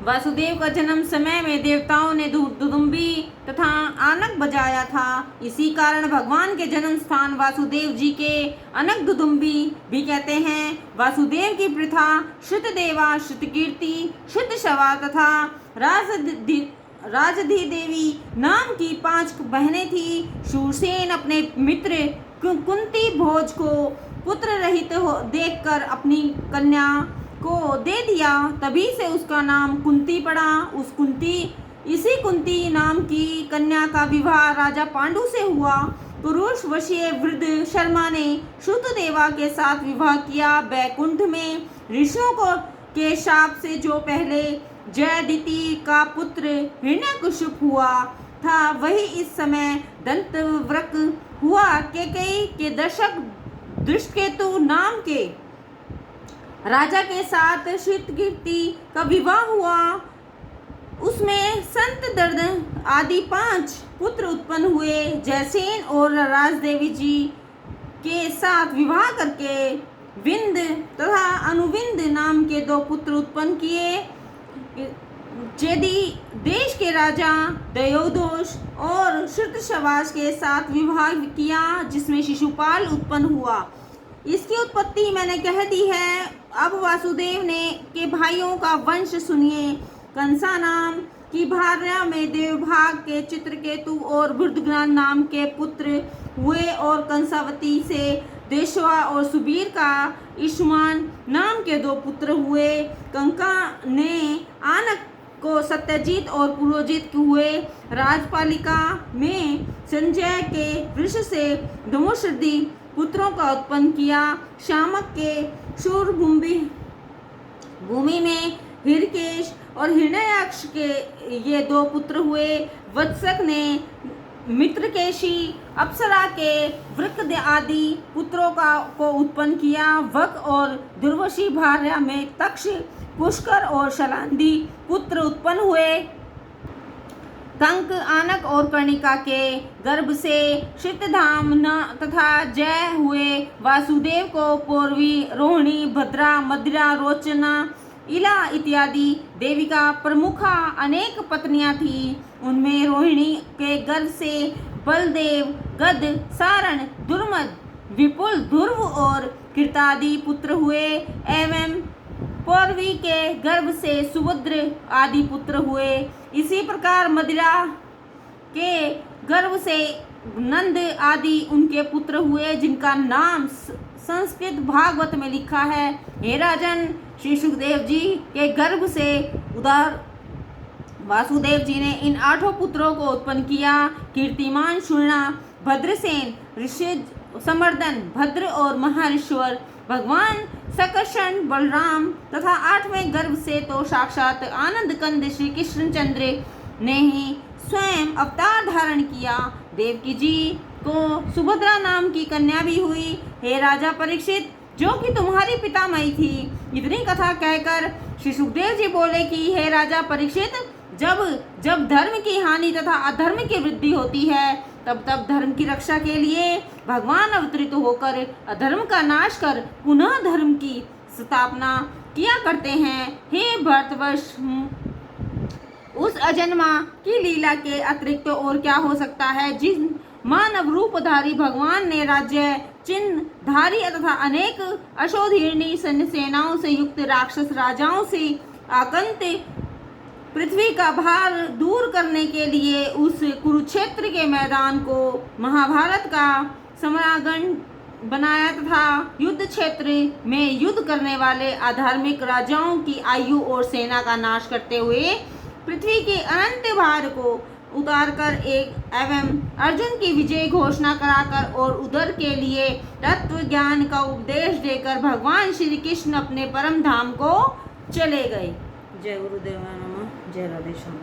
वासुदेव का जन्म समय में देवताओं ने दुदुम्बी तथा आनक बजाया था। इसी कारण भगवान के जन्म स्थान वासुदेव जी के अनक दुदुम्बी भी कहते हैं। वासुदेव की प्रथा श्रुतदेवा, श्रुतकीर्ति, श्रुतशवा तथा राजधी देवी नाम की 5 बहनें थी। शूरसेन अपने मित्र कुंती भोज को पुत्र रहित देखकर अपनी कन्या को दे दिया, तभी से उसका नाम कुंती पड़ा। इसी कुंती नाम की कन्या का विवाह राजा पांडु से हुआ। पुरुष वशीय वृद्ध शर्मा ने श्रुतदेवा के साथ विवाह किया। बैकुंठ में ऋषियों के शाप से जो पहले जयदिति का पुत्र हिरण्यकशिप हुआ था, वही इस समय दंतवक्र हुआ। केकई के दशक दृष्टकेतु नाम के राजा के साथ श्रुतकीर्ति का विवाह हुआ। उसमें संत दर्द आदि 5 पुत्र उत्पन्न हुए। जयसेन और राजदेवी जी के साथ विवाह करके विंद तथा अनुविंद नाम के 2 पुत्र उत्पन्न किए। चेदी देश के राजा दयोदोष और श्रुतशवास के साथ विवाह किया, जिसमें शिशुपाल उत्पन्न हुआ। इसकी उत्पत्ति मैंने कह दी है। अब वासुदेव के भाइयों का वंश सुनिए। कंसा नाम की भार्या में देवभाग के चित्रकेतु और बुद्धग्नान नाम के पुत्र हुए और कंसावती से देशवा और सुबीर का ईशुमान नाम के 2 पुत्र हुए। कंका ने आनक को सत्यजीत और पुरोजित हुए। राजपालिका में संजय के वृष से धमुषधि पुत्रों का उत्पन्न किया। शामक के शूर भूमि में हिरकेश और हिरण्याक्ष के ये 2 पुत्र हुए। वत्सक ने मित्रकेशी, अप्सरा के वृक आदि पुत्रों को उत्पन्न किया। वक और दुर्वशी भार्या में तक्ष, पुष्कर और शलांदी पुत्र उत्पन्न हुए। कंक, आनक और कर्णिका के गर्भ से श्रितधाम तथा जय हुए। वासुदेव को पूर्वी रोहिणी, भद्रा, मदिरा, रोचना, इला इत्यादि देविका प्रमुखा अनेक पत्नियां थी। उनमें रोहिणी के गर्भ से बलदेव, गद, सारण, दुर्मद, विपुल, ध्रुव और कृतादि पुत्र हुए एवं पौरवी के गर्भ से सुभद्र आदि पुत्र हुए। इसी प्रकार मदिरा के गर्भ से नंद आदि उनके पुत्र हुए, जिनका नाम संस्कृत भागवत में लिखा है। हे राजन, श्री सुखदेव जी के गर्भ से उदार वासुदेव जी ने इन 8 पुत्रों को उत्पन्न किया। कीर्तिमान शुर्णा, भद्रसेन, ऋषिज, समर्दन, भद्र और महारिश्वर, भगवान सकर्षण, बलराम तथा 8वें गर्भ से तो साक्षात आनंद कंद श्री कृष्णचंद्र ने ही स्वयं अवतार धारण किया। देवकी जी को सुभद्रा नाम की कन्या भी हुई। हे राजा परीक्षित, जो कि तुम्हारी पितामही थी। इतनी कथा कहकर श्री सुखदेव जी बोले कि हे राजा परीक्षित, जब धर्म की हानि तथा अधर्म की वृद्धि होती है, तब धर्म की रक्षा के लिए भगवान अवतरित होकर अधर्म का नाश कर पुनः धर्म की स्थापना किया करते हैं। हे भरतवर्ष, उस अजन्मा की लीला के अतिरिक्त और क्या हो सकता है, जिन मानव रूपधारी भगवान ने राज्य चिन्हधारी तथा अनेक अशोधिनी सेनाओं से युक्त राक्षस राजाओं से आकंत पृथ्वी का भार दूर करने के लिए उस कुरुक्षेत्र के मैदान को महाभारत का समरांगण बनाया तथा युद्ध क्षेत्र में युद्ध करने वाले अधार्मिक राजाओं की आयु और सेना का नाश करते हुए पृथ्वी के अनंत भार को उतारकर एवं अर्जुन की विजय घोषणा कराकर और उधर के लिए तत्व ज्ञान का उपदेश देकर भगवान श्री कृष्ण अपने परम धाम को चले गए। जय गुरुदेव नमः। जय राधे श्याम।